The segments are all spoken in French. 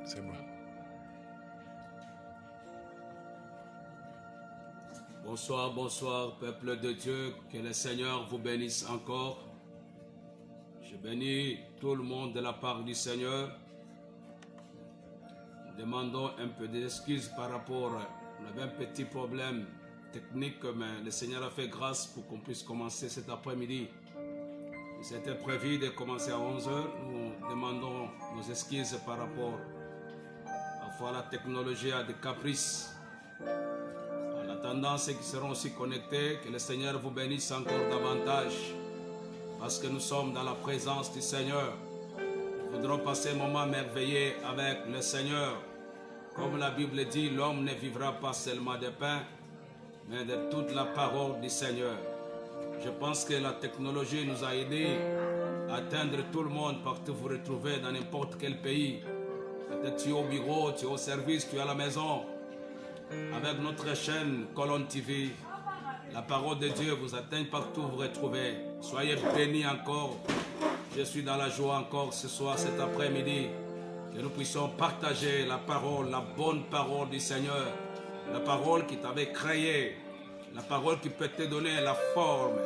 C'est bon. Bonsoir, bonsoir, peuple de Dieu, que le Seigneur vous bénisse encore. Je bénis tout le monde de la part du Seigneur. Nous demandons un peu d'excuses par rapport, on avait un petit problème technique, mais le Seigneur a fait grâce pour qu'on puisse commencer cet après-midi. C'était prévu de commencer à 11 h. Nous demandons nos excuses par rapport à la technologie, à des caprices. En attendant ceux qui seront aussi connectés, que le Seigneur vous bénisse encore davantage, parce que nous sommes dans la présence du Seigneur. Nous voudrons passer un moment merveilleux avec le Seigneur. Comme la Bible dit, l'homme ne vivra pas seulement de pain, mais de toute la parole du Seigneur. Je pense que la technologie nous a aidés à atteindre tout le monde partout où vous vous retrouvez dans n'importe quel pays. Peut-être tu es au bureau, tu es au service, tu es à la maison. Avec notre chaîne Colonne TV, la parole de Dieu vous atteint partout où vous vous retrouvez. Soyez bénis encore. Je suis dans la joie encore ce soir, cet après-midi, que nous puissions partager la parole, la bonne parole du Seigneur. La parole qui t'avait créé, la parole qui peut te donner la forme,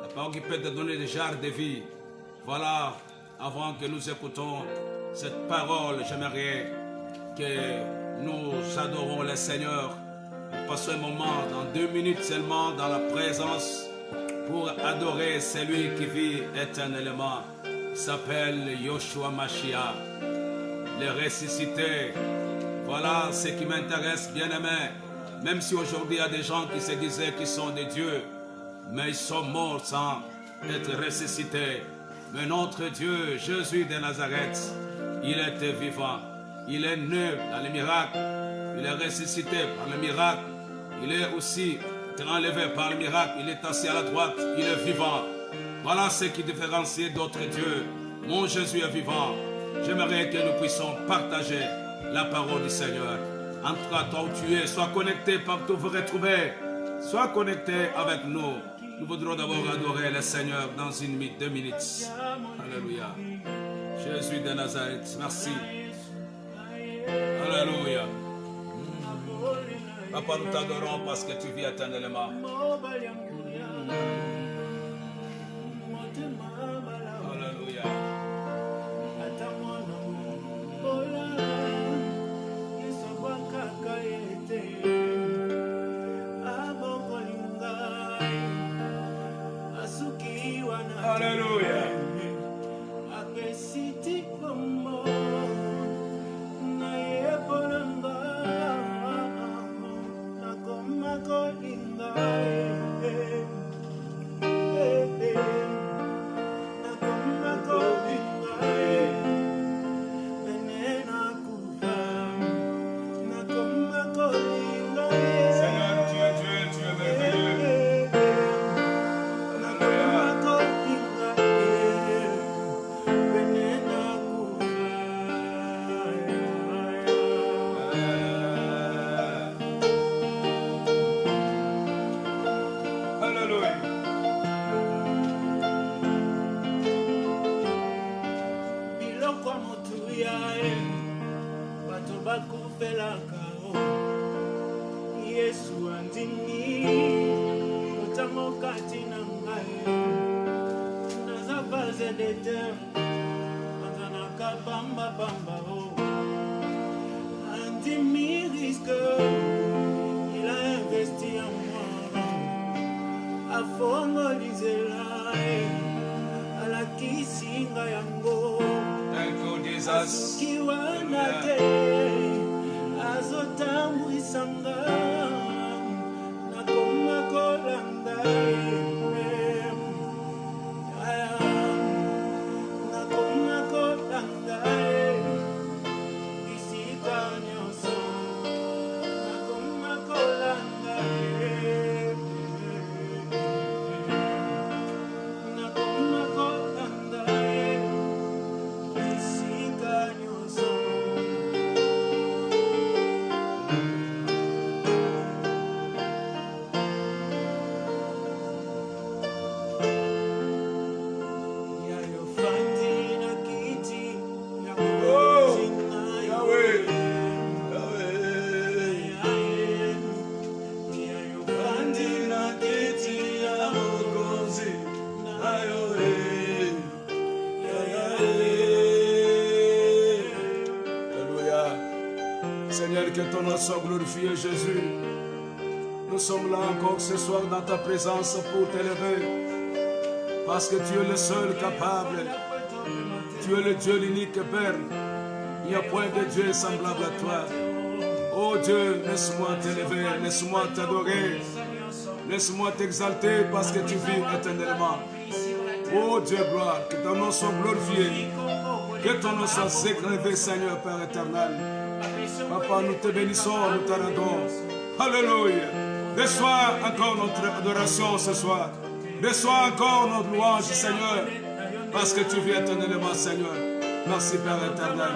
la parole qui peut te donner le genre de vie. Voilà, avant que nous écoutons cette parole, j'aimerais que nous adorons le Seigneur. Nous passons un moment, dans 2 minutes seulement, dans la présence pour adorer celui qui vit éternellement. Il s'appelle Yoshua Mashiach, le ressuscité. Voilà ce qui m'intéresse, bien-aimé. Même si aujourd'hui il y a des gens qui se disaient qu'ils sont des dieux, mais ils sont morts sans être ressuscités. Mais notre Dieu, Jésus de Nazareth, il était vivant. Il est né dans les miracles. Il est ressuscité par le miracle. Il est aussi enlevé par le miracle. Il est assis à la droite. Il est vivant. Voilà ce qui différencie d'autres dieux. Mon Jésus est vivant. J'aimerais que nous puissions partager la parole du Seigneur. Entre à toi où tu es, sois connecté partout où vous vous retrouvez. Sois connecté avec nous. Nous voudrons d'abord adorer le Seigneur dans 1 minute, 2 minutes. Alléluia. Jésus de Nazareth, merci. Alléluia. Papa, nous t'adorons parce que tu vis éternellement. Alléluia. Alléluia. Seigneur, que ton nom soit glorifié, Jésus. Nous sommes là encore ce soir dans ta présence pour t'élever. Parce que tu es le seul capable. Tu es le Dieu, l'unique Père. Il n'y a point de Dieu semblable à toi. Oh Dieu, laisse-moi t'élever, laisse-moi t'adorer. Laisse-moi t'exalter parce que tu vis éternellement. Oh Dieu, gloire, que ton nom soit glorifié. Que ton nom soit élevé, Seigneur, Père éternel. Papa, nous te bénissons, nous te rendons. Alléluia. Reçois encore notre adoration ce soir. Reçois encore notre louange, Seigneur. Parce que tu vis éternellement, Seigneur. Merci, Père éternel.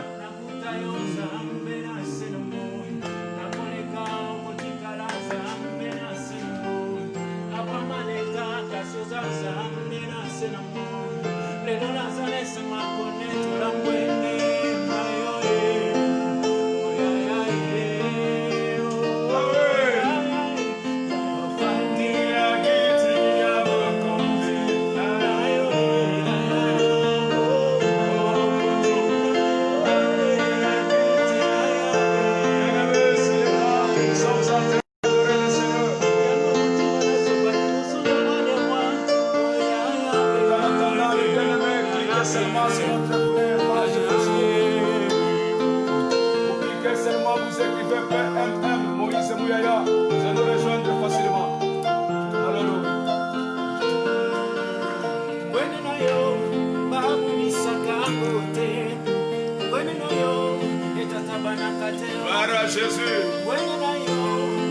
Jésus,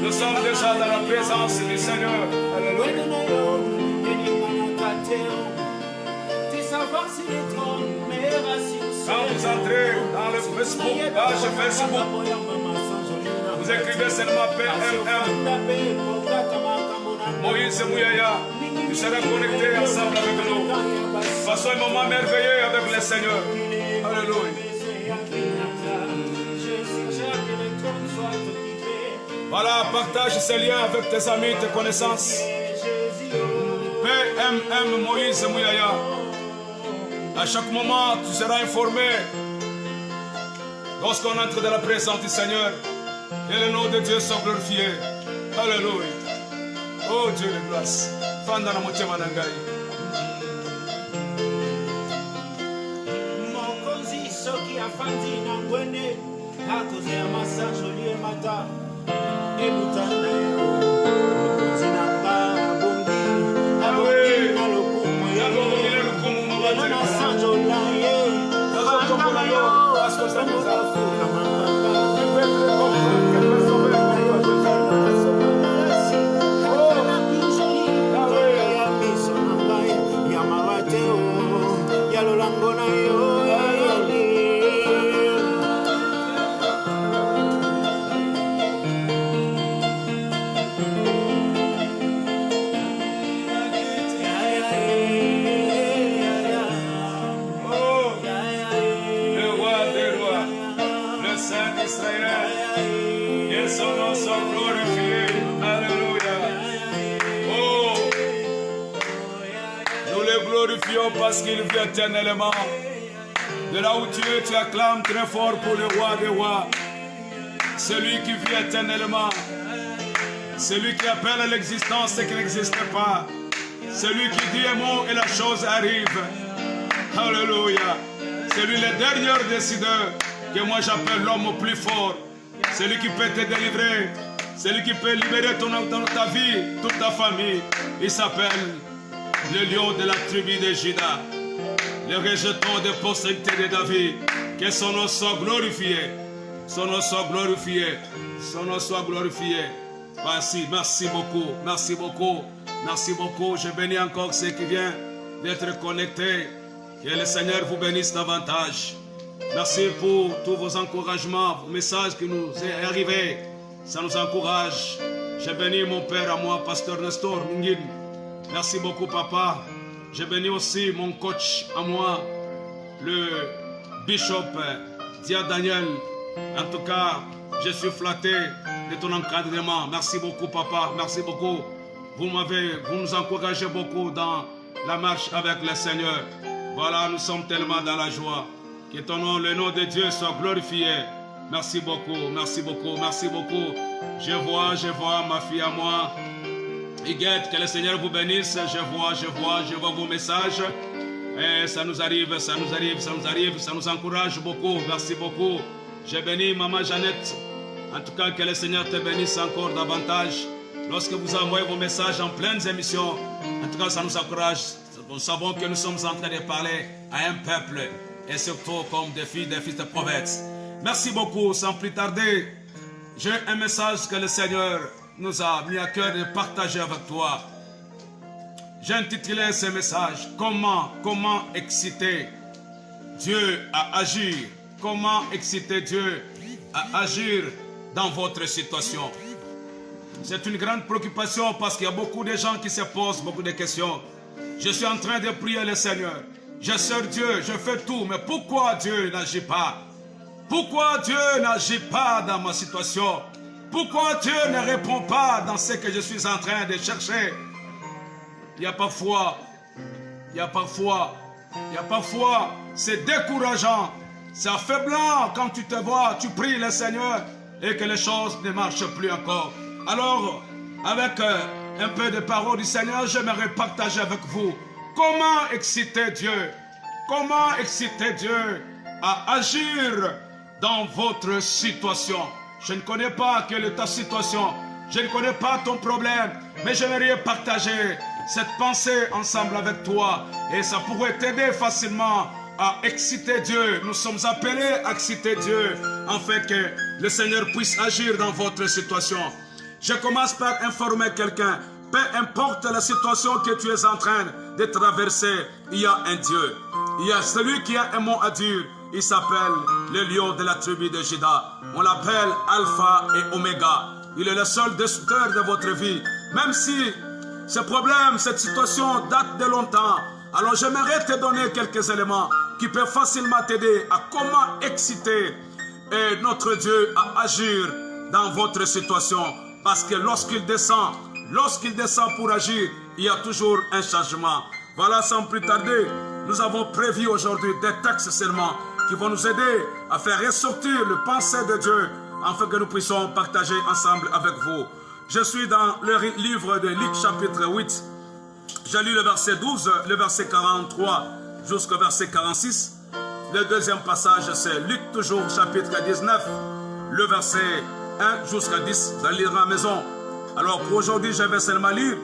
nous sommes déjà dans la présence du Seigneur. Alléluia. Quand vous entrez dans le Facebook, page Facebook, vous écrivez seulement PMM, Moïse Mouyaya, vous serez connectés ensemble avec nous. Passons un moment merveilleux avec le Seigneur. Alléluia. Voilà, partage ces liens avec tes amis, tes connaissances. PMM Moïse Mouyaya. À chaque moment, tu seras informé lorsqu'on entre dans la présence du Seigneur. Et le nom de Dieu soit glorifié. Alléluia. Oh Dieu de grâce. Fandana Moutema Nangai. Mokonzi soki afandi na ngwene akoze ya massage lié mata. Ebutanda yo mokonzi na ba bongi abongi na lokumu ye na sanjo la ye fanda yo askosamuza fuka mapapa ya miso na ngai ya mawate o ya lolango na yo parce qu'il vit éternellement. De là où tu es, tu acclames très fort pour le roi des rois. Celui qui vit éternellement. Celui qui appelle à l'existence ce qui n'existe pas. Celui qui dit un mot et la chose arrive. Alléluia. Celui le dernier décideur que moi j'appelle l'homme plus fort. Celui qui peut te délivrer. Celui qui peut libérer ta vie, toute ta famille. Il s'appelle le lion de la tribu de Juda, le rejeton de postérité de David. Que son nom soit glorifié, son nom soit glorifié, son nom soit glorifié. Merci, merci beaucoup, merci beaucoup, merci beaucoup. Je bénis encore ceux qui viennent d'être connectés. Que le Seigneur vous bénisse davantage. Merci pour tous vos encouragements, vos messages qui nous sont arrivés. Ça nous encourage. Je bénis mon père à moi, pasteur Nestor Mungin. Merci beaucoup, papa. Je bénis aussi mon coach à moi, le bishop Dia Daniel. En tout cas, je suis flatté de ton encadrement. Merci beaucoup, papa. Merci beaucoup. Vous nous encouragez beaucoup dans la marche avec le Seigneur. Voilà, nous sommes tellement dans la joie. Que ton nom, le nom de Dieu soit glorifié. Merci beaucoup, merci beaucoup, merci beaucoup. Je vois ma fille à moi. Iguette, que le Seigneur vous bénisse. Je vois vos messages. Et ça nous arrive, ça nous encourage beaucoup. Merci beaucoup. Je bénis Maman Jeannette. En tout cas, que le Seigneur te bénisse encore davantage. Lorsque vous envoyez vos messages en pleines émissions, en tout cas, ça nous encourage. Nous savons que nous sommes en train de parler à un peuple, et surtout comme des fils de prophètes. Merci beaucoup. Sans plus tarder, j'ai un message que le Seigneur nous a mis à cœur de partager avec toi. J'ai intitulé ce message « Comment exciter Dieu à agir ?» Comment exciter Dieu à agir dans votre situation? C'est une grande préoccupation parce qu'il y a beaucoup de gens qui se posent beaucoup de questions. Je suis en train de prier le Seigneur. Je sers Dieu, je fais tout, mais pourquoi Dieu n'agit pas? Pourquoi Dieu n'agit pas dans ma situation? Pourquoi Dieu ne répond pas dans ce que je suis en train de chercher? Il y a parfois, c'est décourageant, c'est affaiblant quand tu te vois, tu pries le Seigneur et que les choses ne marchent plus encore. Alors, avec un peu de paroles du Seigneur, j'aimerais partager avec vous comment exciter Dieu. Comment exciter Dieu à agir dans votre situation. Je ne connais pas quelle est ta situation, je ne connais pas ton problème, mais j'aimerais partager cette pensée ensemble avec toi et ça pourrait t'aider facilement à exciter Dieu. Nous sommes appelés à exciter Dieu afin que le Seigneur puisse agir dans votre situation. Je commence par informer quelqu'un. Peu importe la situation que tu es en train de traverser, il y a un Dieu. Il y a celui qui a un mot à dire. Il s'appelle le lion de la tribu de Juda. On l'appelle Alpha et Oméga. Il est le seul destructeur de votre vie. Même si ce problème, cette situation date de longtemps, alors j'aimerais te donner quelques éléments qui peuvent facilement t'aider à comment exciter notre Dieu à agir dans votre situation. Parce que lorsqu'il descend pour agir, il y a toujours un changement. Voilà, sans plus tarder, nous avons prévu aujourd'hui des textes seulement qui vont nous aider à faire ressortir le pensée de Dieu afin que nous puissions partager ensemble avec vous. Je suis dans le livre de Luc chapitre 8. J'ai lu le verset 12, le verset 43 jusqu'au verset 46. Le deuxième passage, c'est Luc toujours chapitre 19, le verset 1 jusqu'à 10. Vous allez lire à la maison. Alors pour aujourd'hui, je vais seulement lire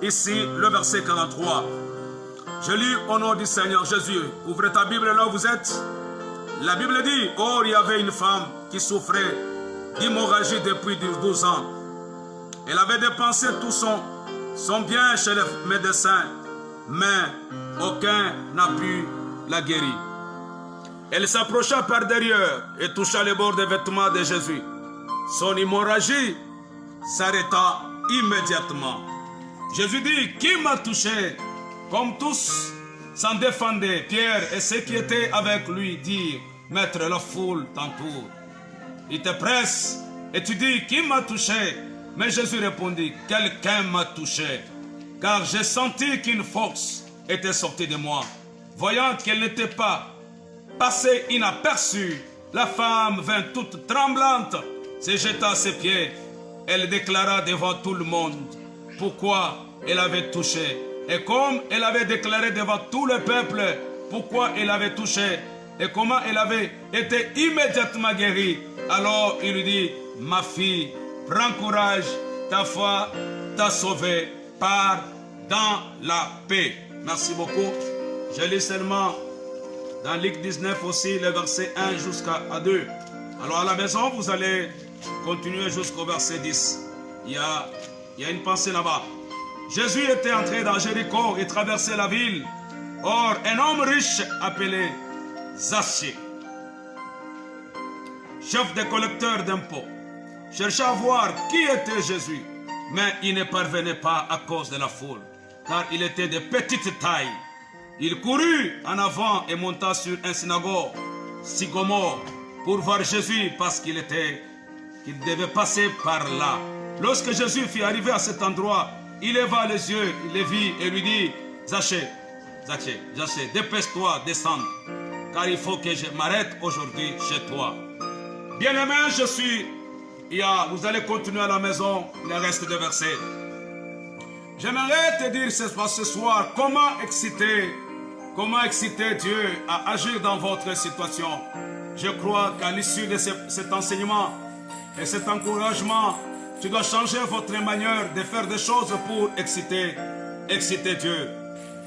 ici le verset 43. Je lis au nom du Seigneur Jésus. Ouvrez ta Bible là où vous êtes. La Bible dit, or il y avait une femme qui souffrait d'hémorragie depuis 12 ans. Elle avait dépensé tout son bien chez les médecins, mais aucun n'a pu la guérir. Elle s'approcha par derrière et toucha les bords des vêtements de Jésus. Son hémorragie s'arrêta immédiatement. Jésus dit, qui m'a touché? Comme tous s'en défendaient, Pierre et ceux qui étaient avec lui dirent, Maître, la foule t'entoure. Il te presse et tu dis, qui m'a touché? Mais Jésus répondit, quelqu'un m'a touché, car j'ai senti qu'une force était sortie de moi. Voyant qu'elle n'était pas passée inaperçue, la femme vint toute tremblante, se jeta à ses pieds. Elle déclara devant tout le monde pourquoi elle avait touché. Et comme elle avait déclaré devant tout le peuple pourquoi elle avait touché et comment elle avait été immédiatement guérie, alors il lui dit, ma fille, prends courage, ta foi t'a sauvée, pars dans la paix. Merci beaucoup. Je lis seulement dans Luc 19 aussi, le verset 1 jusqu'à 2. Alors à la maison, vous allez continuer jusqu'au verset 10. Il y a une pensée là-bas. Jésus était entré dans Jéricho et traversait la ville. Or, un homme riche appelé Zachée, chef des collecteurs d'impôts, cherchait à voir qui était Jésus, mais il ne parvenait pas à cause de la foule, car il était de petite taille. Il courut en avant et monta sur un sycomore pour voir Jésus parce qu'il devait passer par là. Lorsque Jésus fut arrivé à cet endroit, il leva les yeux, il les vit et lui dit, Zachée, dépêche-toi, descends, car il faut que je m'arrête aujourd'hui chez toi. Bien-aimé, vous allez continuer à la maison le reste des versets. J'aimerais te dire ce soir comment exciter Dieu à agir dans votre situation. Je crois qu'à l'issue de cet enseignement et cet encouragement, tu dois changer votre manière de faire des choses pour exciter Dieu.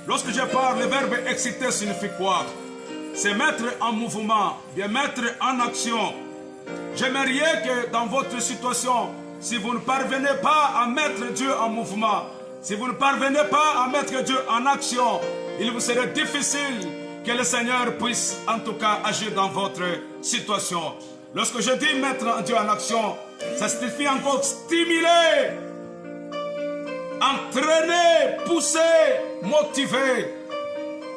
Lorsque je parle, le verbe exciter signifie quoi? C'est mettre en mouvement, bien mettre en action. J'aimerais que dans votre situation, si vous ne parvenez pas à mettre Dieu en mouvement, si vous ne parvenez pas à mettre Dieu en action, il vous serait difficile que le Seigneur puisse en tout cas agir dans votre situation. Lorsque je dis mettre Dieu en action, ça signifie encore stimuler, entraîner, pousser, motiver.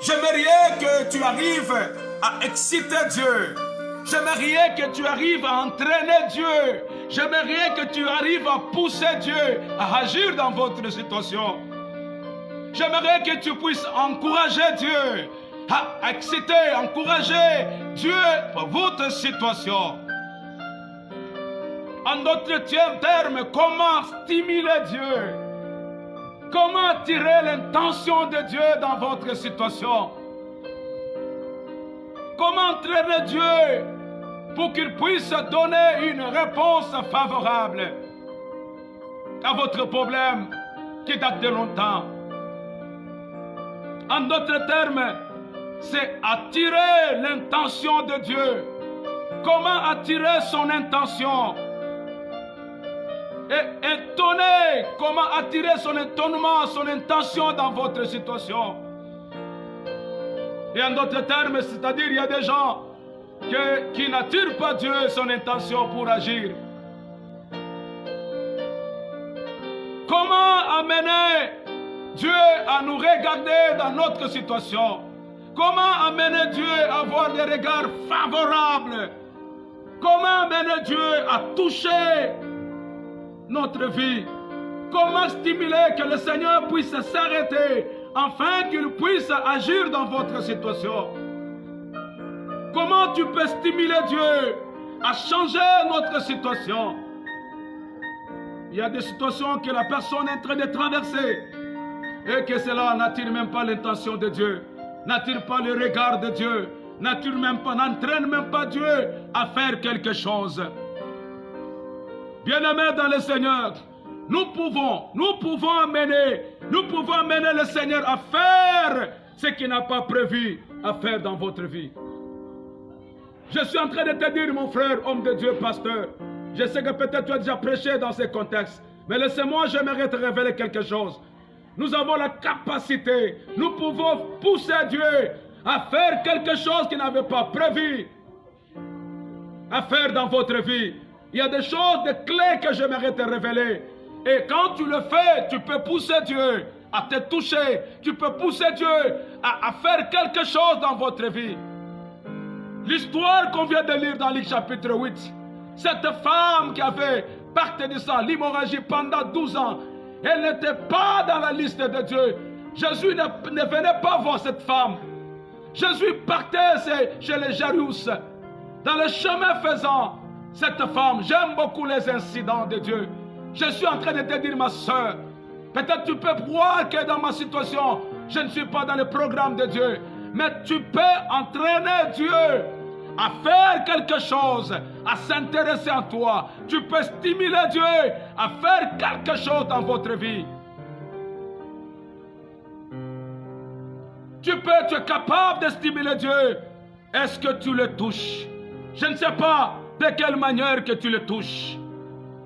J'aimerais que tu arrives à exciter Dieu. J'aimerais que tu arrives à entraîner Dieu. J'aimerais que tu arrives à pousser Dieu à agir dans votre situation. J'aimerais que tu puisses encourager Dieu, à exciter, encourager Dieu pour votre situation. En d'autres termes, comment stimuler Dieu? Comment attirer l'intention de Dieu dans votre situation? Comment entraîner Dieu pour qu'il puisse donner une réponse favorable à votre problème qui date de longtemps? En d'autres termes, c'est attirer l'intention de Dieu. Comment attirer son intention? Et étonner, comment attirer son étonnement, son intention dans votre situation. Et en d'autres termes, c'est-à-dire il y a des gens qui n'attirent pas Dieu son intention pour agir. Comment amener Dieu à nous regarder dans notre situation? Comment amener Dieu à avoir des regards favorables? Comment amener Dieu à toucher notre vie? Comment stimuler que le Seigneur puisse s'arrêter afin qu'il puisse agir dans votre situation? Comment tu peux stimuler Dieu à changer notre situation? Il y a des situations que la personne est en train de traverser et que cela n'attire même pas l'intention de Dieu, n'attire pas le regard de Dieu, n'entraîne même pas Dieu à faire quelque chose. Bien-aimés dans le Seigneur, nous pouvons amener le Seigneur à faire ce qu'il n'a pas prévu à faire dans votre vie. Je suis en train de te dire, mon frère, homme de Dieu, pasteur, je sais que peut-être tu as déjà prêché dans ces contextes, mais laisse-moi, j'aimerais te révéler quelque chose. Nous avons la capacité, nous pouvons pousser Dieu à faire quelque chose qu'il n'avait pas prévu à faire dans votre vie. Il y a des choses, des clés que j'aimerais te révéler. Et quand tu le fais, tu peux pousser Dieu à te toucher. Tu peux pousser Dieu à faire quelque chose dans votre vie. L'histoire qu'on vient de lire dans Luc chapitre 8. Cette femme qui avait perte de sang, l'hémorragie pendant 12 ans. Elle n'était pas dans la liste de Dieu. Jésus ne venait pas voir cette femme. Jésus partait chez les Jairus. Dans le chemin faisant, cette femme, j'aime beaucoup les incidents de Dieu. Je suis en train de te dire, ma soeur, peut-être tu peux croire que dans ma situation, je ne suis pas dans le programme de Dieu. Mais tu peux entraîner Dieu à faire quelque chose, à s'intéresser à toi. Tu peux stimuler Dieu à faire quelque chose dans votre vie. Tu es capable de stimuler Dieu. Est-ce que tu le touches? Je ne sais pas de quelle manière que tu le touches.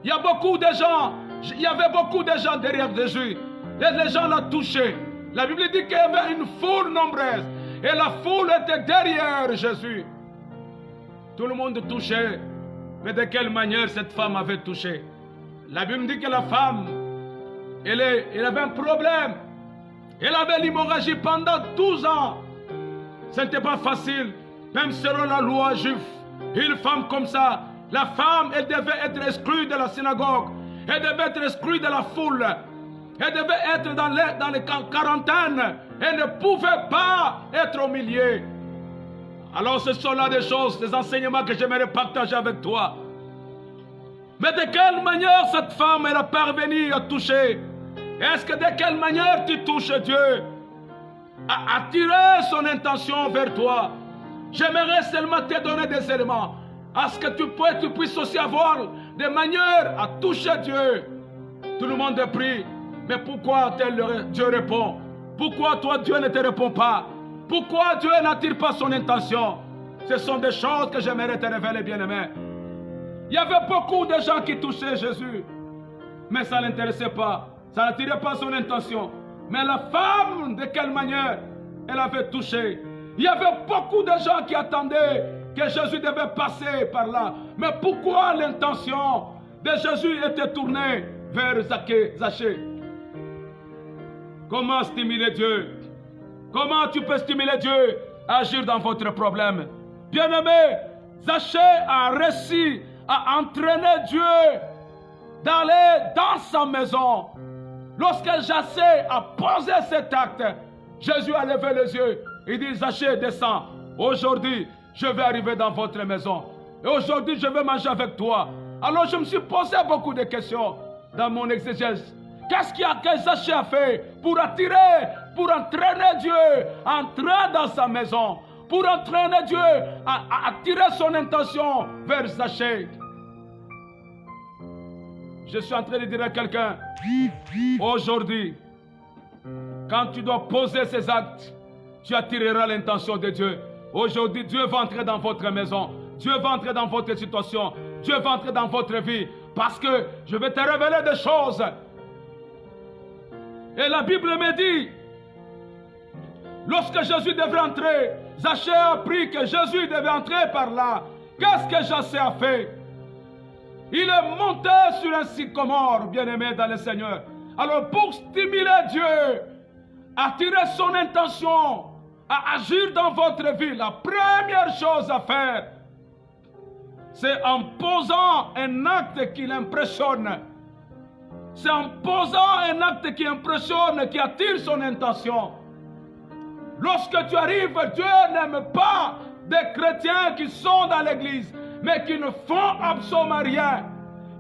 Il y avait beaucoup de gens derrière Jésus. Et les gens l'ont touché. La Bible dit qu'il y avait une foule nombreuse. Et la foule était derrière Jésus. Tout le monde touchait. Mais de quelle manière cette femme avait touché? La Bible dit que la femme, elle avait un problème. Elle avait l'hémorragie pendant 12 ans. Ce n'était pas facile. Même selon la loi juive. Une femme comme ça, la femme, elle devait être exclue de la synagogue. Elle devait être exclue de la foule. Elle devait être dans les quarantaines. Elle ne pouvait pas être au milieu. Alors ce sont là des choses, des enseignements que j'aimerais partager avec toi. Mais de quelle manière cette femme elle a parvenu à toucher? Est-ce que de quelle manière tu touches Dieu? À attirer son intention vers toi. J'aimerais seulement te donner des éléments à ce que tu puisses aussi avoir des manières à toucher Dieu. Tout le monde prie, mais pourquoi Dieu répond? Pourquoi toi Dieu ne te répond pas? Pourquoi Dieu n'attire pas son intention? Ce sont des choses que j'aimerais te révéler, bien-aimé. Il y avait beaucoup de gens qui touchaient Jésus, mais ça ne l'intéressait pas. Ça n'attirait pas son intention. Mais la femme, de quelle manière elle avait touché? Il y avait beaucoup de gens qui attendaient que Jésus devait passer par là. Mais pourquoi l'intention de Jésus était tournée vers Zachée? Comment stimuler Dieu? Comment tu peux stimuler Dieu à agir dans votre problème? Bien-aimé, Zachée a réussi à entraîner Dieu d'aller dans sa maison. Lorsque Zachée a posé cet acte, Jésus a levé les yeux. Il dit, Zachée, descends. Aujourd'hui, je vais arriver dans votre maison. Et aujourd'hui, je vais manger avec toi. Alors, je me suis posé beaucoup de questions dans mon exégèse. Qu'est-ce que Zachée a fait pour attirer, pour entraîner Dieu à entrer dans sa maison, pour entraîner Dieu à attirer son intention vers Zachée? Je suis en train de dire à quelqu'un, aujourd'hui, quand tu dois poser ces actes, tu attireras l'intention de Dieu. Aujourd'hui, Dieu va entrer dans votre maison. Dieu va entrer dans votre situation. Dieu va entrer dans votre vie. Parce que je vais te révéler des choses. Et la Bible me dit, lorsque Jésus devait entrer, Zachée a appris que Jésus devait entrer par là. Qu'est-ce que Zachée a fait? Il est monté sur un sycomore, bien-aimé dans le Seigneur. Alors pour stimuler Dieu, attirer son intention à agir dans votre vie, la première chose à faire, c'est en posant un acte qui l'impressionne. C'est en posant un acte qui impressionne, qui attire son intention. Lorsque tu arrives, Dieu n'aime pas des chrétiens qui sont dans l'église, mais qui ne font absolument rien,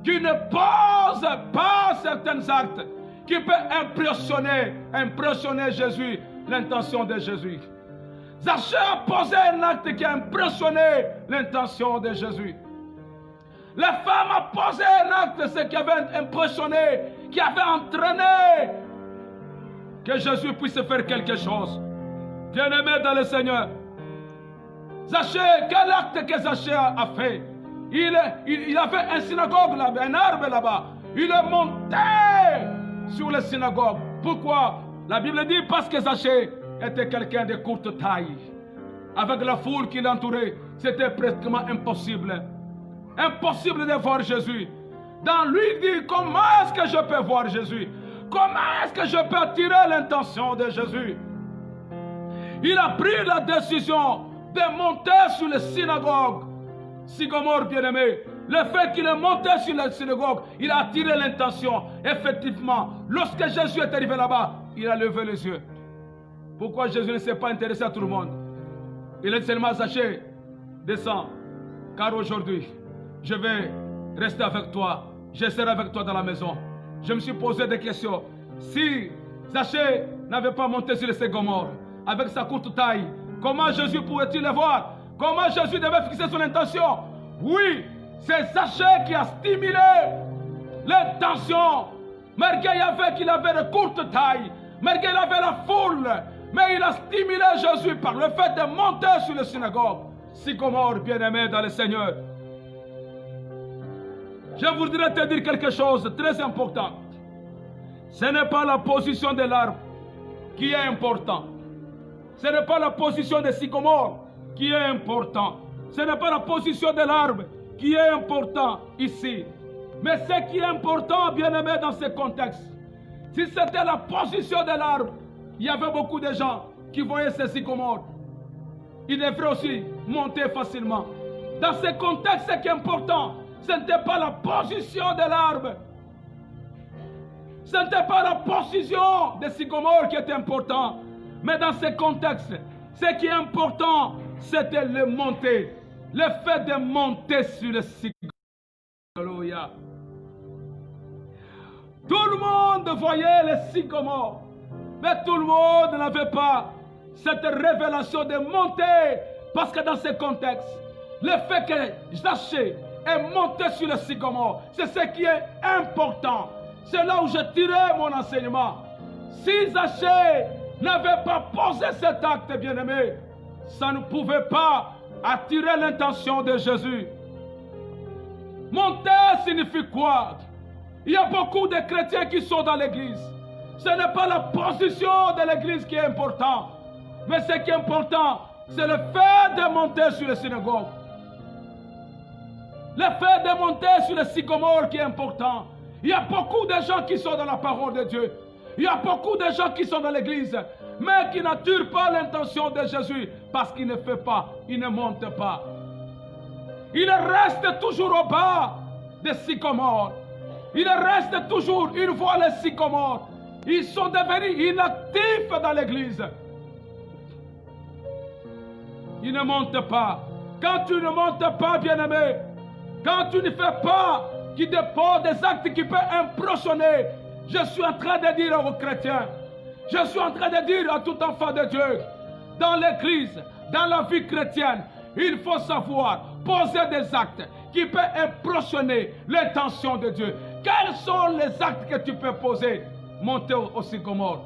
qui ne posent pas certains actes, qui peuvent impressionner Jésus, l'intention de Jésus. Zachée a posé un acte qui a impressionné l'intention de Jésus. La femme a posé un acte, ce qui avait impressionné, qui avait entraîné que Jésus puisse faire quelque chose. Bien-aimé dans le Seigneur, Zachée, quel acte que Zachée a fait? Il avait une synagogue là-bas, un arbre là-bas. Il est monté sur la synagogue. Pourquoi? La Bible dit parce que Zachée était quelqu'un de courte taille. Avec la foule qui l'entourait, c'était pratiquement impossible. Impossible de voir Jésus. Dans lui, il dit, comment est-ce que je peux voir Jésus? Comment est-ce que je peux attirer l'intention de Jésus? Il a pris la décision de monter sur la synagogue. Sycomore, bien-aimé, le fait qu'il est monté sur la synagogue, il a attiré l'intention. Effectivement, lorsque Jésus est arrivé là-bas, il a levé les yeux. Pourquoi Jésus ne s'est pas intéressé à tout le monde? Il est seulement Zachée, descends, car aujourd'hui, je vais rester avec toi. Je serai avec toi dans la maison. Je me suis posé des questions. Si Zachée n'avait pas monté sur le sycomore, avec sa courte taille, comment Jésus pouvait-il le voir? Comment Jésus devait fixer son intention? Oui, c'est Zachée qui a stimulé l'intention. Malgré qu'il avait de courte taille, malgré qu'il avait la foule, mais il a stimulé Jésus par le fait de monter sur la synagogue. Sycomore, bien-aimé dans le Seigneur. Je voudrais te dire quelque chose de très important. Ce n'est pas la position de l'arbre qui est important. Ce n'est pas la position de sycomore qui est important. Ce n'est pas la position de l'arbre qui est important ici. Mais ce qui est important, bien-aimé, dans ce contexte, si c'était la position de l'arbre, il y avait beaucoup de gens qui voyaient ce sycomore. Ils devraient aussi monter facilement. Dans ce contexte, ce qui est important, ce n'était pas la position de l'arbre. Ce n'était pas la position de sycomore qui était important. Mais dans ce contexte, ce qui est important, c'était le monter. Le fait de monter sur le sycomore. Alléluia. Tout le monde voyait les sycomores, mais tout le monde n'avait pas cette révélation de monter, parce que dans ce contexte, le fait que Zachée est monté sur le sycomore, c'est ce qui est important. C'est là où je tirais mon enseignement. Si Zachée n'avait pas posé cet acte, bien-aimé, ça ne pouvait pas attirer l'intention de Jésus. Monter signifie quoi? Il y a beaucoup de chrétiens qui sont dans l'église. Ce n'est pas la position de l'église qui est importante, mais ce qui est important, c'est le fait de monter sur les synagogues. Le fait de monter sur les sycomores qui est important. Il y a beaucoup de gens qui sont dans la parole de Dieu. Il y a beaucoup de gens qui sont dans l'église, mais qui n'attirent pas l'intention de Jésus parce qu'il ne fait pas, il ne monte pas. Il reste toujours au bas des sycomores. Il reste toujours, une fois les sycomores, ils sont devenus inactifs dans l'église. Ils ne montent pas. Quand tu ne montes pas, bien-aimé, quand tu ne fais pas, qui dépose des actes qui peuvent impressionner, je suis en train de dire aux chrétiens, je suis en train de dire à tout enfant de Dieu, dans l'église, dans la vie chrétienne, il faut savoir poser des actes qui peuvent impressionner l'intention de Dieu. Quels sont les actes que tu peux poser? Monter au sycomore.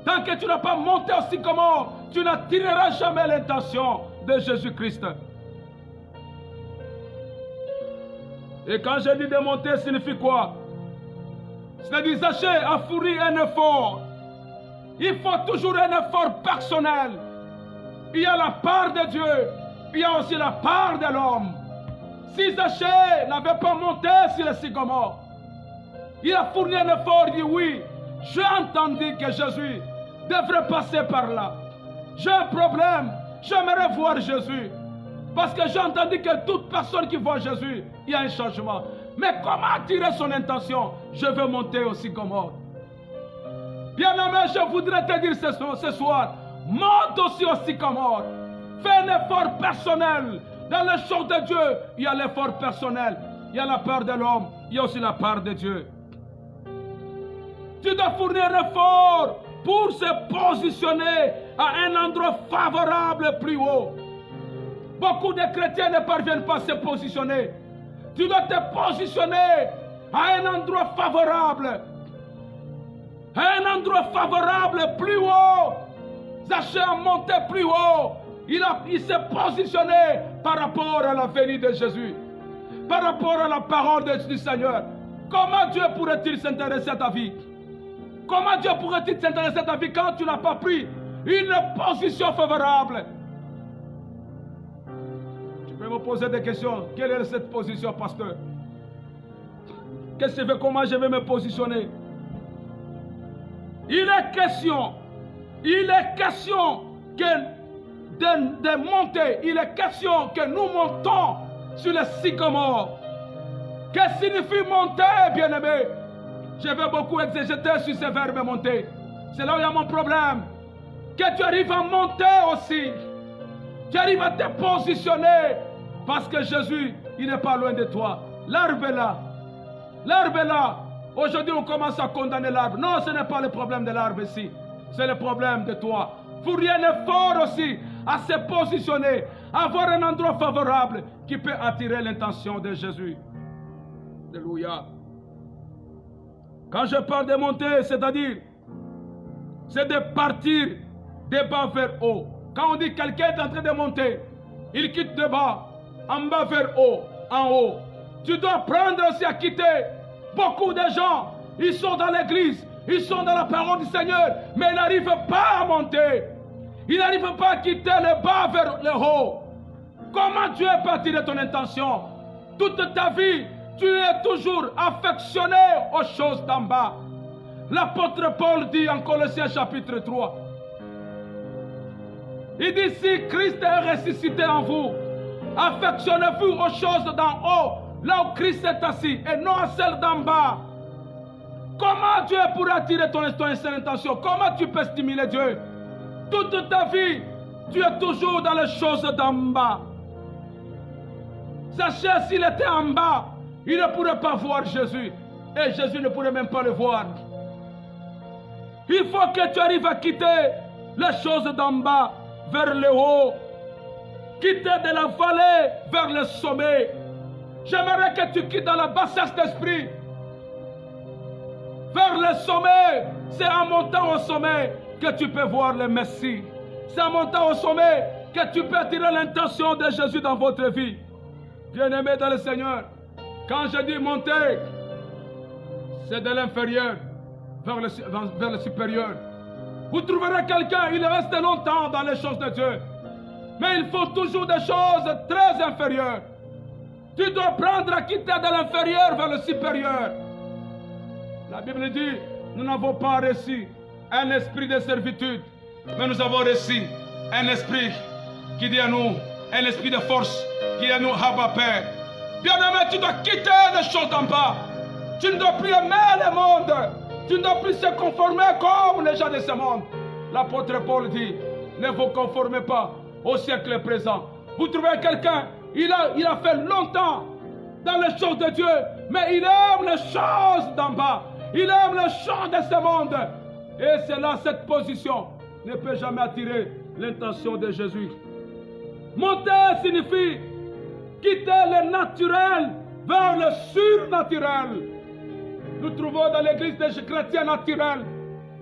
Tant que tu n'as pas monté au sycomore, tu n'attireras jamais l'intention de Jésus-Christ. Et quand je dis de monter, signifie quoi? C'est-à-dire, Zachée a fourni un effort. Il faut toujours un effort personnel. Il y a la part de Dieu, il y a aussi la part de l'homme. Si Zachée n'avait pas monté sur le sycomore, il a fourni un effort, il dit oui, j'ai entendu que Jésus devrait passer par là. J'ai un problème, j'aimerais voir Jésus. Parce que j'ai entendu que toute personne qui voit Jésus, il y a un changement. Mais comment attirer son intention? Je veux monter au sycomore. Bien-aimé, je voudrais te dire ce soir, monte aussi au sycomore. Fais un effort personnel. Dans les choses de Dieu, il y a l'effort personnel. Il y a la part de l'homme, il y a aussi la part de Dieu. Tu dois fournir un effort pour se positionner à un endroit favorable plus haut. Beaucoup de chrétiens ne parviennent pas à se positionner. Tu dois te positionner à un endroit favorable. À un endroit favorable plus haut. Zachée a monté plus haut. Il s'est positionné par rapport à la venue de Jésus. Par rapport à la parole du Seigneur. Comment Dieu pourrait-il s'intéresser à ta vie? Comment Dieu pourrait-il s'intéresser à ta vie quand tu n'as pas pris une position favorable? Tu peux me poser des questions. Quelle est cette position, pasteur? Qu'est-ce que je veux? Comment je vais me positionner? Il est question de monter. Il est question que nous montons sur le sycomore. Qu'est-ce que signifie monter, bien-aimé? Je vais beaucoup exégéter sur ce verbe monter. C'est là où il y a mon problème. Que tu arrives à monter aussi. Tu arrives à te positionner. Parce que Jésus, il n'est pas loin de toi. L'arbre est là. L'arbre est là. Aujourd'hui, on commence à condamner l'arbre. Non, ce n'est pas le problème de l'arbre ici. C'est le problème de toi. Pour rien effort aussi à se positionner, avoir un endroit favorable qui peut attirer l'intention de Jésus. Alléluia. Quand je parle de monter, c'est-à-dire, c'est de partir de bas vers haut. Quand on dit quelqu'un est en train de monter, il quitte de bas, en bas vers haut, en haut. Tu dois apprendre aussi à quitter. Beaucoup de gens, ils sont dans l'église, ils sont dans la parole du Seigneur, mais ils n'arrivent pas à monter. Ils n'arrivent pas à quitter le bas vers le haut. Comment Dieu peut attirer ton intention? Toute ta vie, tu es toujours affectionné aux choses d'en bas. L'apôtre Paul dit en Colossiens chapitre 3. Il dit, si Christ est ressuscité en vous, affectionnez-vous aux choses d'en haut, là où Christ est assis, et non à celles d'en bas. Comment Dieu pourrait attirer ton intention? Comment tu peux stimuler Dieu? Toute ta vie, tu es toujours dans les choses d'en bas. Sachez, s'il était en bas, il ne pourrait pas voir Jésus. Et Jésus ne pourrait même pas le voir. Il faut que tu arrives à quitter les choses d'en bas vers le haut. Quitter de la vallée vers le sommet. J'aimerais que tu quittes dans la bassesse d'esprit. Vers le sommet. C'est en montant au sommet que tu peux voir le Messie. C'est en montant au sommet que tu peux attirer l'intention de Jésus dans votre vie. Bien-aimés dans le Seigneur, quand je dis monter, c'est de l'inférieur vers le supérieur. Vous trouverez quelqu'un, il reste longtemps dans les choses de Dieu. Mais il faut toujours des choses très inférieures. Tu dois apprendre à quitter de l'inférieur vers le supérieur. La Bible dit, nous n'avons pas reçu un esprit de servitude, mais nous avons reçu un esprit qui dit à nous, un esprit de force, qui dit à nous, Abba Père. Bien-aimé, tu dois quitter les choses d'en bas. Tu ne dois plus aimer le monde. Tu ne dois plus se conformer comme les gens de ce monde. L'apôtre Paul dit, ne vous conformez pas au siècle présent. Vous trouvez quelqu'un, il a fait longtemps dans les choses de Dieu, mais il aime les choses d'en bas. Il aime les choses de ce monde. Et c'est là, cette position ne peut jamais attirer l'intention de Jésus. Monter signifie quitter le naturel vers le surnaturel. Nous trouvons dans l'église des chrétiens naturels,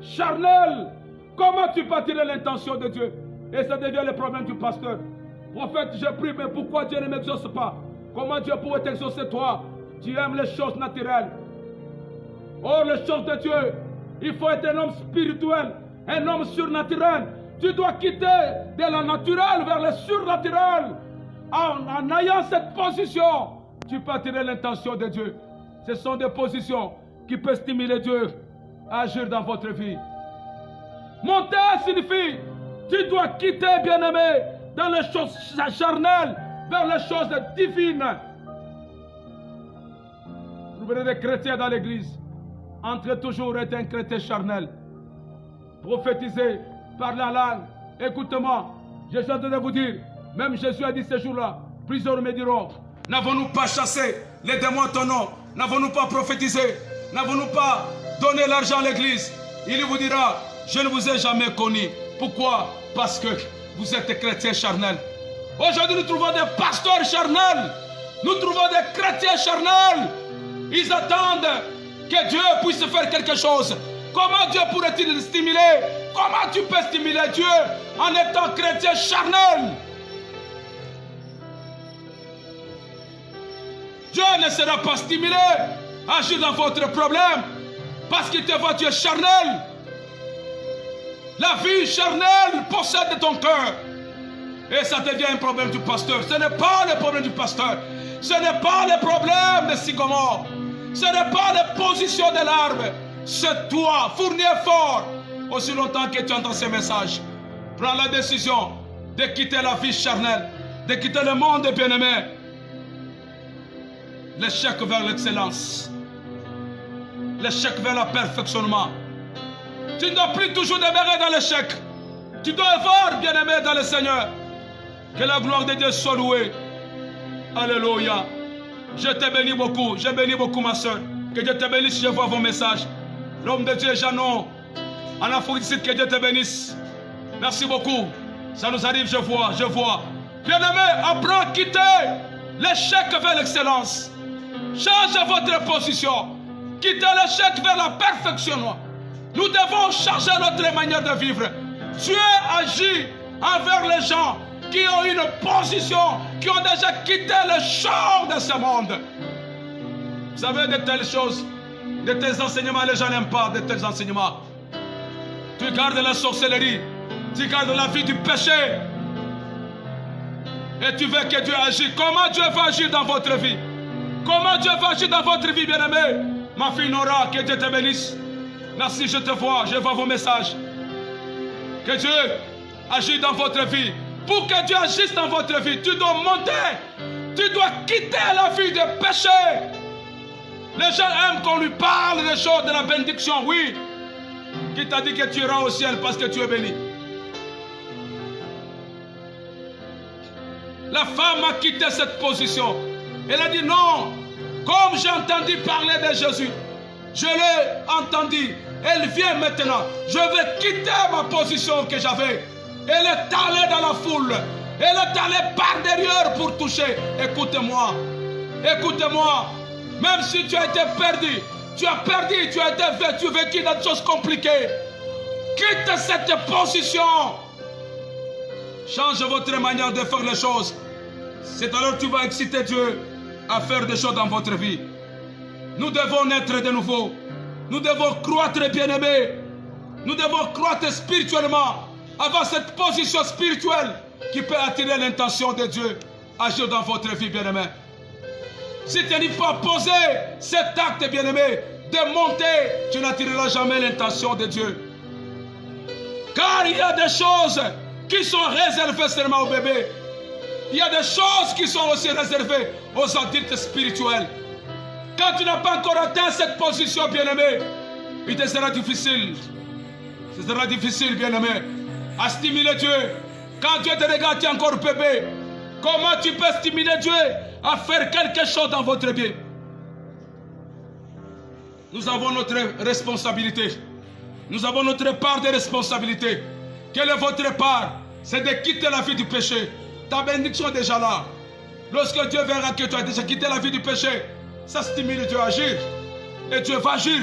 charnels. Comment tu peux attirer l'intention de Dieu? Et ça devient le problème du pasteur. Prophète, je prie, mais pourquoi Dieu ne m'exauce pas? Comment Dieu pourrait t'exaucer toi? Tu aimes les choses naturelles. Or, les choses de Dieu, il faut être un homme spirituel, un homme surnaturel. Tu dois quitter de la naturelle vers le surnaturel. En ayant cette position, tu peux attirer l'intention de Dieu. Ce sont des positions qui peuvent stimuler Dieu à agir dans votre vie. Monter signifie, tu dois quitter, bien-aimé, dans les choses charnelles, vers les choses divines. Vous verrez des chrétiens dans l'église, entre toujours être un chrétien charnel. Prophétiser, parler en langue. Écoute-moi, je suis en train de vous dire, même Jésus a dit ce jour-là, plusieurs me diront, n'avons-nous pas chassé les démons en ton nom? N'avons-nous pas prophétisé? N'avons-nous pas donné l'argent à l'église? Il vous dira, je ne vous ai jamais connu. Pourquoi? Parce que vous êtes des chrétiens charnels. Aujourd'hui, nous trouvons des pasteurs charnels. Nous trouvons des chrétiens charnels. Ils attendent que Dieu puisse faire quelque chose. Comment Dieu pourrait-il le stimuler? Comment tu peux stimuler Dieu en étant chrétien charnel? Dieu ne sera pas stimulé à agir dans votre problème parce qu'il te voit, tu es charnel. La vie charnelle possède ton cœur. Et ça devient un problème du pasteur. Ce n'est pas le problème du pasteur. Ce n'est pas le problème de Sycomore. Ce n'est pas la position de l'arbre. C'est toi. Fournis effort. Aussi longtemps que tu entends ces messages. Prends la décision de quitter la vie charnelle. De quitter le monde des bien-aimés. L'échec vers l'excellence. L'échec vers le perfectionnement. Tu ne dois plus toujours demeurer dans l'échec. Tu dois voir, bien-aimé dans le Seigneur. Que la gloire de Dieu soit louée. Alléluia. Je te bénis beaucoup. Je bénis beaucoup ma soeur. Que Dieu te bénisse. Je vois vos messages. L'homme de Dieu, Janon. En Afrique, que Dieu te bénisse. Merci beaucoup. Ça nous arrive, je vois. Bien-aimé, apprends à quitter l'échec vers l'excellence. Change votre position. Quittez l'échec vers la perfection. Nous devons changer notre manière de vivre. Dieu agit envers les gens qui ont une position, qui ont déjà quitté le champ de ce monde. Vous savez, de telles choses, de tels enseignements, les gens n'aiment pas de tels enseignements. Tu gardes la sorcellerie, tu gardes la vie du péché. Et tu veux que Dieu agisse. Comment Dieu va agir dans votre vie? Comment Dieu va agir dans votre vie, bien-aimée? Ma fille Nora, que Dieu te bénisse. Merci, je te vois, je vois vos messages. Que Dieu agisse dans votre vie. Pour que Dieu agisse dans votre vie, tu dois monter. Tu dois quitter la vie de péché. Les gens aiment qu'on lui parle des choses de la bénédiction, oui. Qui t'a dit que tu iras au ciel parce que tu es béni? La femme a quitté cette position. Elle a dit non. Comme j'ai entendu parler de Jésus, je l'ai entendu. Elle vient maintenant. Je vais quitter ma position que j'avais. Elle est allée dans la foule. Elle est allée par derrière pour toucher. Écoutez-moi. Écoutez-moi. Même si tu as été perdu, tu as vécu dans des choses compliquées. Quitte cette position. Change votre manière de faire les choses. C'est alors que tu vas exciter Dieu à faire des choses dans votre vie. Nous devons naître de nouveau. Nous devons croître, bien-aimés. Nous devons croître spirituellement. Avoir cette position spirituelle qui peut attirer l'intention de Dieu à agir dans votre vie, bien-aimés. Si tu n'es pas posé cet acte, bien-aimé, de monter, tu n'attireras jamais l'intention de Dieu. Car il y a des choses qui sont réservées seulement aux bébés. Il y a des choses qui sont aussi réservées aux adultes spirituels. Quand tu n'as pas encore atteint cette position, bien-aimé, il te sera difficile. Ce sera difficile, bien-aimé, à stimuler Dieu. Quand Dieu te regarde, tu es encore bébé. Comment tu peux stimuler Dieu à faire quelque chose dans votre vie? Nous avons notre responsabilité. Nous avons notre part de responsabilité. Quelle est votre part? C'est de quitter la vie du péché. Ta bénédiction est déjà là. Lorsque Dieu verra que tu as déjà quitté la vie du péché, ça stimule Dieu à agir. Et Dieu va agir.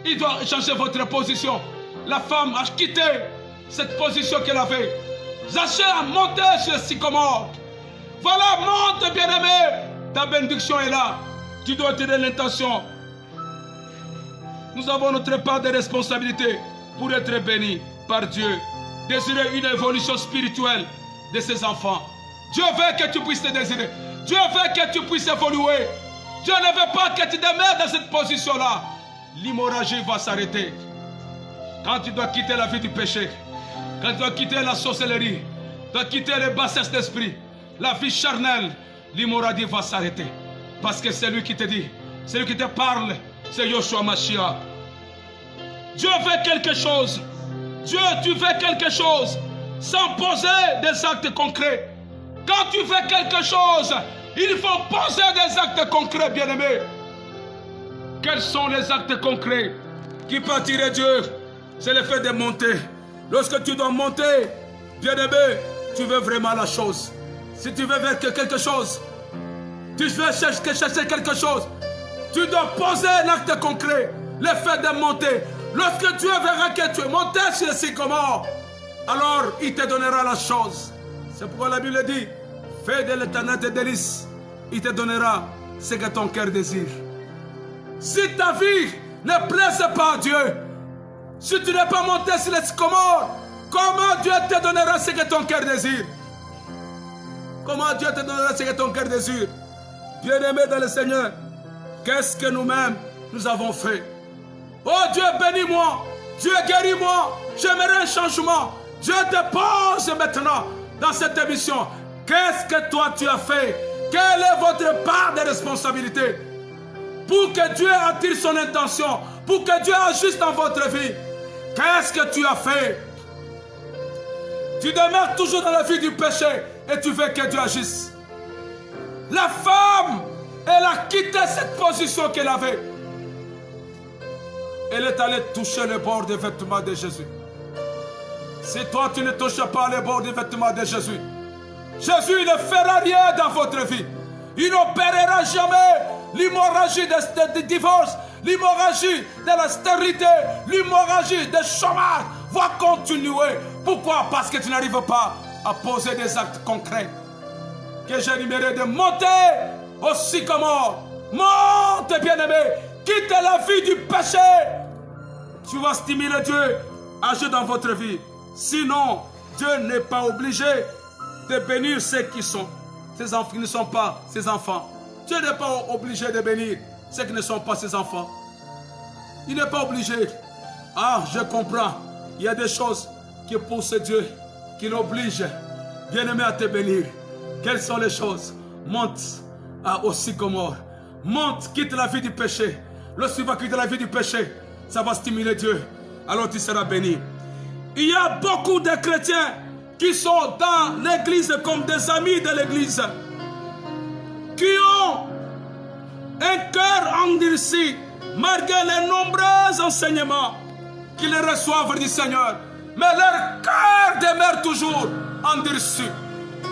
Il doit changer votre position. La femme a quitté cette position qu'elle avait. Zaché a monté sur le sycomore. Voilà, monte, bien-aimé. Ta bénédiction est là. Tu dois tenir l'intention. Nous avons notre part de responsabilité pour être bénis par Dieu. Désirer une évolution spirituelle de ses enfants. Dieu veut que tu puisses te désirer. Dieu veut que tu puisses évoluer. Dieu ne veut pas que tu demeures dans cette position-là. L'hémorragie va s'arrêter. Quand tu dois quitter la vie du péché, quand tu dois quitter la sorcellerie, tu dois quitter les bassesses d'esprit, la vie charnelle, l'hémorragie va s'arrêter. Parce que c'est lui qui te dit, c'est lui qui te parle, c'est Yoshua Mashiach. Dieu veut quelque chose. Dieu, tu veux quelque chose sans poser des actes concrets. Quand tu fais quelque chose, il faut poser des actes concrets, bien-aimés. Quels sont les actes concrets qui peuvent attirer Dieu? C'est le fait de monter. Lorsque tu dois monter, bien-aimé, tu veux vraiment la chose. Si tu veux faire quelque chose, tu veux chercher quelque chose, tu dois poser un acte concret. Le fait de monter. Lorsque Dieu verra que tu es monté sur le sycomore, alors il te donnera la chose. C'est pourquoi la Bible dit, fais de l'Éternel tes délices, il te donnera ce que ton cœur désire. Si ta vie ne plaise pas à Dieu, si tu n'es pas monté sur le sycomore, comment Dieu te donnera ce que ton cœur désire? Comment Dieu te donnera ce que ton cœur désire? Bien-aimé dans le Seigneur, qu'est-ce que nous-mêmes nous avons fait? Oh Dieu, bénis-moi. Dieu, guéris-moi. J'aimerais un changement. Dieu te pose maintenant dans cette émission. Qu'est-ce que toi tu as fait? Quelle est votre part de responsabilité? Pour que Dieu attire son intention, pour que Dieu agisse dans votre vie. Qu'est-ce que tu as fait? Tu demeures toujours dans la vie du péché et tu veux que Dieu agisse. La femme, elle a quitté cette position qu'elle avait. Elle est allée toucher le bord des vêtements de Jésus. Si toi tu ne touches pas le bord des vêtements de Jésus, Jésus ne fera rien dans votre vie. Il n'opérera jamais l'hémorragie de divorce, l'hémorragie de la stérilité, l'hémorragie de chômage va continuer. Pourquoi? Parce que tu n'arrives pas à poser des actes concrets. Que j'ai libéré de monter au sycomore. Monte, bien-aimé. Quitte la vie du péché. Tu vas stimuler Dieu à agir dans votre vie. Sinon, Dieu n'est pas obligé de bénir ceux qui sont ses enfants, qui ne sont pas ses enfants. Dieu n'est pas obligé de bénir ceux qui ne sont pas ses enfants. Il n'est pas obligé. Ah, je comprends. Il y a des choses qui poussent Dieu, qui l'obligent, bien-aimé, à te bénir. Quelles sont les choses? Monte au sycomore. Monte, quitte la vie du péché. Lorsque tu vas quitter la vie du péché, ça va stimuler Dieu. Alors tu seras béni. Il y a beaucoup de chrétiens qui sont dans l'église comme des amis de l'église, qui ont un cœur endurci, malgré les nombreux enseignements qu'ils reçoivent du Seigneur. Mais leur cœur demeure toujours endurci.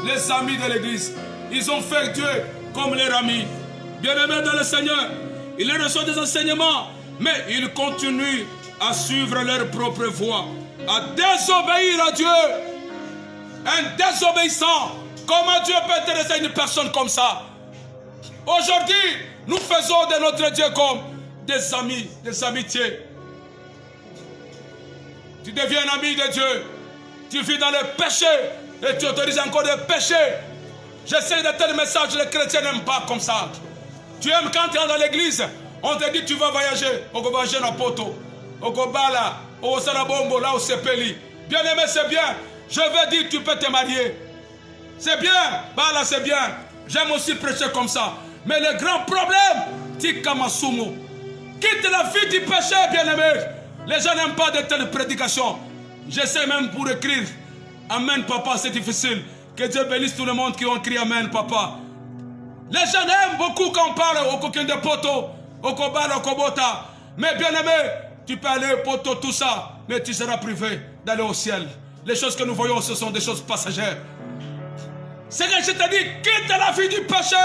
Les amis de l'église, ils ont fait Dieu comme leur ami. Bien-aimés dans le Seigneur, ils reçoivent des enseignements, mais ils continuent à suivre leur propre voie, à désobéir à Dieu. Un désobéissant, comment Dieu peut intéresser une personne comme ça? Aujourd'hui, nous faisons de notre Dieu comme des amis, des amitiés. Tu deviens un ami de Dieu. Tu vis dans le péché et tu autorises encore de pécher. J'essaie de tel message, les chrétiens n'aiment pas comme ça. Tu aimes quand tu es dans l'église, on te dit tu vas voyager. On va voyager dans Poto, au Gobala, au Sarabongo, là où c'est Peli. Bien aimé, c'est bien. Je veux dire, tu peux te marier. C'est bien. Bah là, c'est bien. J'aime aussi prêcher comme ça. Mais le grand problème, Tika Masumu. Quitte la vie du péché, bien aimé. Les gens n'aiment pas de telles prédications. J'essaie même pour écrire. Amen, papa, c'est difficile. Que Dieu bénisse tout le monde qui ont écrit Amen, papa. Les gens aiment beaucoup quand on parle au coquin de Poto, au Kobala, au Kobota. Mais bien aimé, tu peux aller au Poto, tout ça, mais tu seras privé d'aller au ciel. Les choses que nous voyons, ce sont des choses passagères. C'est que je te dis, quitte la vie du péché.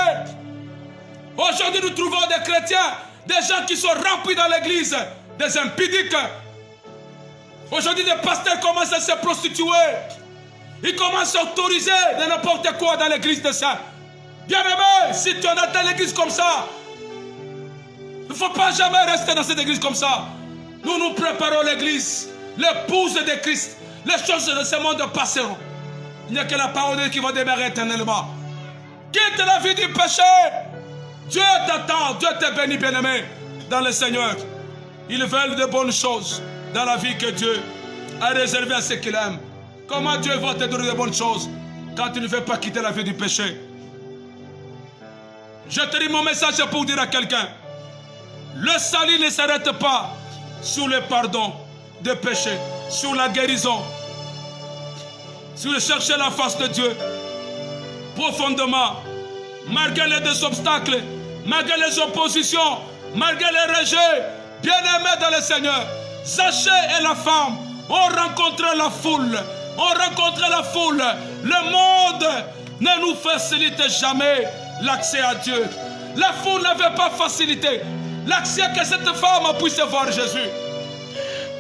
Aujourd'hui, nous trouvons des chrétiens, des gens qui sont remplis dans l'église, des impudiques. Aujourd'hui, des pasteurs commencent à se prostituer. Ils commencent à autoriser de n'importe quoi dans l'église de ça. Bien aimé, si tu en as dans l'église comme ça, il ne faut pas jamais rester dans cette église comme ça. Nous nous préparons l'église, l'épouse de Christ. Les choses de ce monde passeront. Il n'y a que la parole de Dieu qui va demeurer éternellement. Quitte la vie du péché. Dieu t'attend, Dieu te bénit, bien-aimé, dans le Seigneur. Ils veulent de bonnes choses dans la vie que Dieu a réservée à ceux qu'il aime. Comment Dieu va te donner de bonnes choses quand tu ne veux pas quitter la vie du péché? Je te dis mon message pour dire à quelqu'un, le salut ne s'arrête pas sur le pardon de péché, sur la guérison, sur chercher la face de Dieu profondément, malgré les obstacles, malgré les oppositions, malgré les rejets. Bien-aimés dans le Seigneur, Zachée et la femme ont rencontré la foule. Le monde ne nous facilite jamais l'accès à Dieu. La foule ne veut pas faciliter l'accès que cette femme puisse voir Jésus.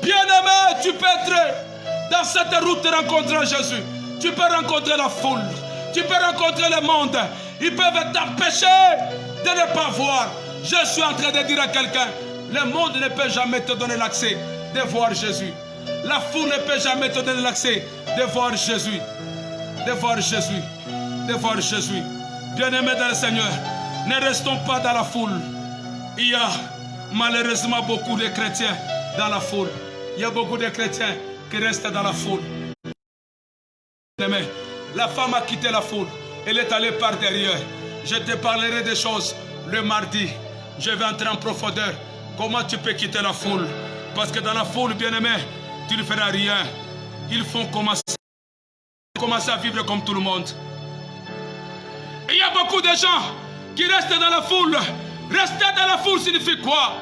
Bien-aimé, tu peux être dans cette route et rencontrer Jésus. Tu peux rencontrer la foule. Tu peux rencontrer le monde. Ils peuvent t'empêcher de ne pas voir. Je suis en train de dire à quelqu'un, le monde ne peut jamais te donner l'accès de voir Jésus. La foule ne peut jamais te donner l'accès de voir Jésus. De voir Jésus. De voir Jésus. Bien-aimés dans le Seigneur, ne restons pas dans la foule. Il y a malheureusement beaucoup de chrétiens dans la foule. Il y a beaucoup de chrétiens qui restent dans la foule. Bien-aimés, la femme a quitté la foule. Elle est allée par derrière. Je te parlerai des choses le mardi. Je vais entrer en profondeur. Comment tu peux quitter la foule? Parce que dans la foule, bien-aimé, tu ne feras rien. Ils font commencer à vivre comme tout le monde. Il y a beaucoup de gens qui restent dans la foule. Rester dans la foule signifie quoi?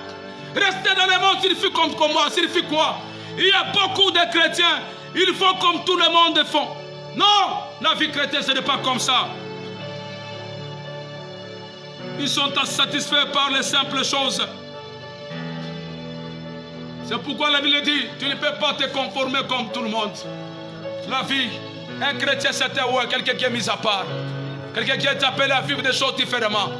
Rester dans le monde signifie comme moi, signifie quoi? Il y a beaucoup de chrétiens, ils font comme tout le monde font. Non, la vie chrétienne, ce n'est pas comme ça. Ils sont satisfaits par les simples choses. C'est pourquoi la Bible dit, tu ne peux pas te conformer comme tout le monde. La vie, un chrétien c'est quelqu'un qui est mis à part. Quelqu'un qui est appelé à vivre des choses différemment.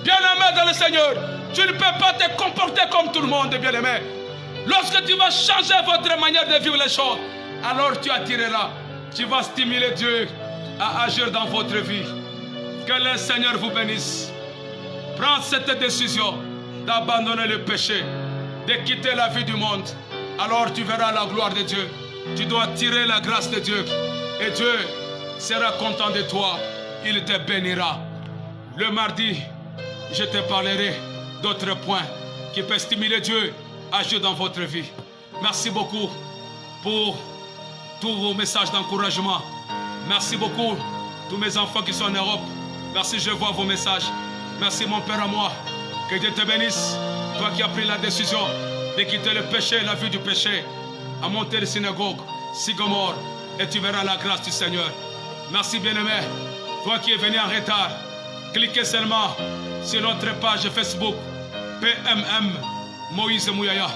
Bien-aimé dans le Seigneur, tu ne peux pas te comporter comme tout le monde, bien-aimé. Lorsque tu vas changer votre manière de vivre les choses, alors tu attireras. Tu vas stimuler Dieu à agir dans votre vie. Que le Seigneur vous bénisse. Prends cette décision d'abandonner le péché, de quitter la vie du monde. Alors tu verras la gloire de Dieu. Tu dois tirer la grâce de Dieu. Et Dieu sera content de toi. Il te bénira. Le mardi, je te parlerai d'autres points qui peuvent stimuler Dieu à agir dans votre vie. Merci beaucoup pour tous vos messages d'encouragement. Merci beaucoup tous mes enfants qui sont en Europe. Merci, je vois vos messages. Merci, mon Père à moi. Que Dieu te bénisse. Toi qui as pris la décision de quitter le péché, la vie du péché, à monter la synagogue, Sycomore, et tu verras la grâce du Seigneur. Merci, bien-aimé. Toi qui es venu en retard, cliquez seulement sur notre page Facebook, PMM Moïse Mouyaya.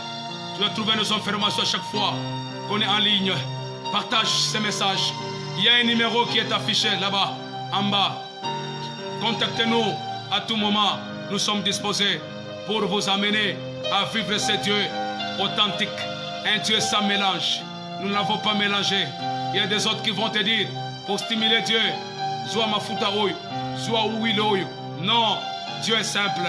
Tu vas trouver nos informations à chaque fois qu'on est en ligne. Partage ces messages. Il y a un numéro qui est affiché là-bas, en bas. Contactez-nous à tout moment. Nous sommes disposés pour vous amener à vivre ce Dieu authentique, un Dieu sans mélange. Nous ne l'avons pas mélangé. Il y a des autres qui vont te dire, pour stimuler Dieu, Zoa mafuta oyo, Zoa ouil oyo. Non, Dieu est simple.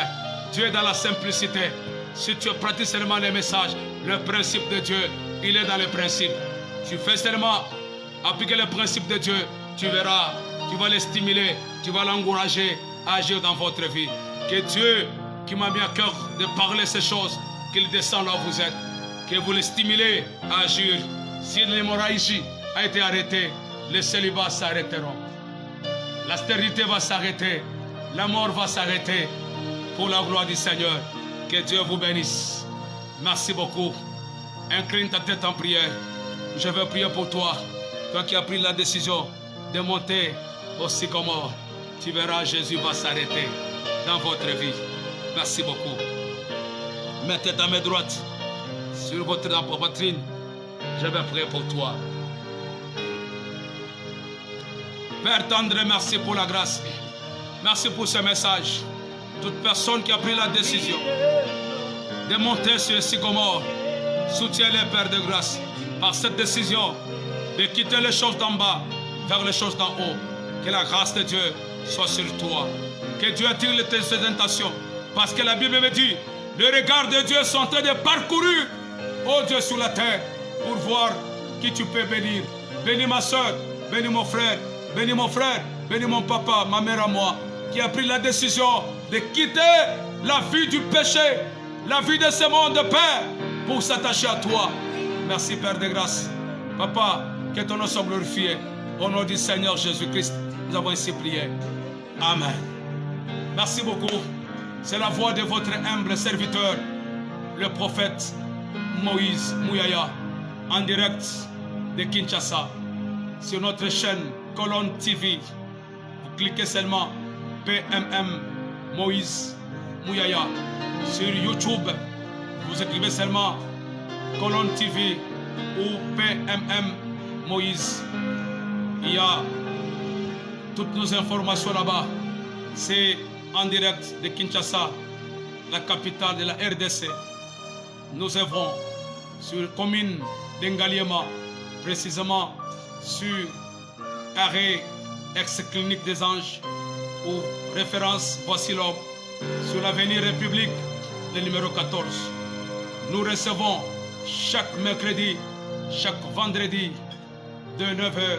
Dieu est dans la simplicité. Si tu pratiques seulement les messages, le principe de Dieu, il est dans le principe. Tu fais seulement appliquer le principe de Dieu, tu verras, tu vas les stimuler, tu vas l'encourager à agir dans votre vie. Que Dieu, qui m'a mis à cœur de parler ces choses, qu'il descend là où vous êtes, que vous les stimulez à agir. Si l'hémorragie a été arrêtée, les célibats s'arrêteront. La stérilité va s'arrêter, la mort va s'arrêter pour la gloire du Seigneur. Que Dieu vous bénisse. Merci beaucoup. Incline ta tête en prière. Je veux prier pour toi. Toi qui as pris la décision de monter au Sycomore, tu verras, Jésus va s'arrêter dans votre vie. Merci beaucoup. Mettez ta main droite sur votre poitrine. Je vais prier pour toi. Père tendre, merci pour la grâce. Merci pour ce message. Toute personne qui a pris la décision de monter sur le Sycomore, soutiens-les, Père de grâce, par cette décision de quitter les choses d'en bas vers les choses d'en haut. Que la grâce de Dieu soit sur toi. Que Dieu attire tes intentions. Parce que la Bible me dit, le regard de Dieu sont en train de parcourir, oh Dieu, sur la terre, pour voir qui tu peux bénir. Bénis ma soeur, bénis mon frère, bénis mon frère, bénis mon papa, ma mère à moi, qui a pris la décision de quitter la vie du péché, la vie de ce monde de Père, pour s'attacher à toi. Merci, Père de grâce. Papa, que ton nom soit glorifié. Au nom du Seigneur Jésus-Christ, nous avons ainsi prié. Amen. Merci beaucoup. C'est la voix de votre humble serviteur, le prophète Moïse Mouyaya, en direct de Kinshasa, sur notre chaîne Colonne TV. Vous cliquez seulement PMM Moïse Mouyaya. Sur YouTube, vous écrivez seulement Colonne TV ou PMM Moïse. Il y a toutes nos informations là-bas. C'est en direct de Kinshasa, la capitale de la RDC. Nous œuvrons sur la commune d'Engaliema, précisément sur arrêt ex-clinique des Anges, ou référence Voici l'homme, sur l'avenue République, le numéro 14. Nous recevons chaque mercredi, chaque vendredi, de 9h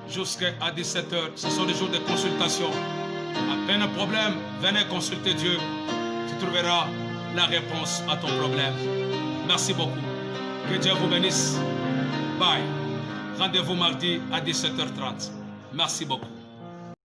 jusqu'à 17h. Ce sont des jours de consultation. À peine un problème, venez consulter Dieu. Tu trouveras la réponse à ton problème. Merci beaucoup. Que Dieu vous bénisse. Bye. Rendez-vous mardi à 17h30. Merci beaucoup.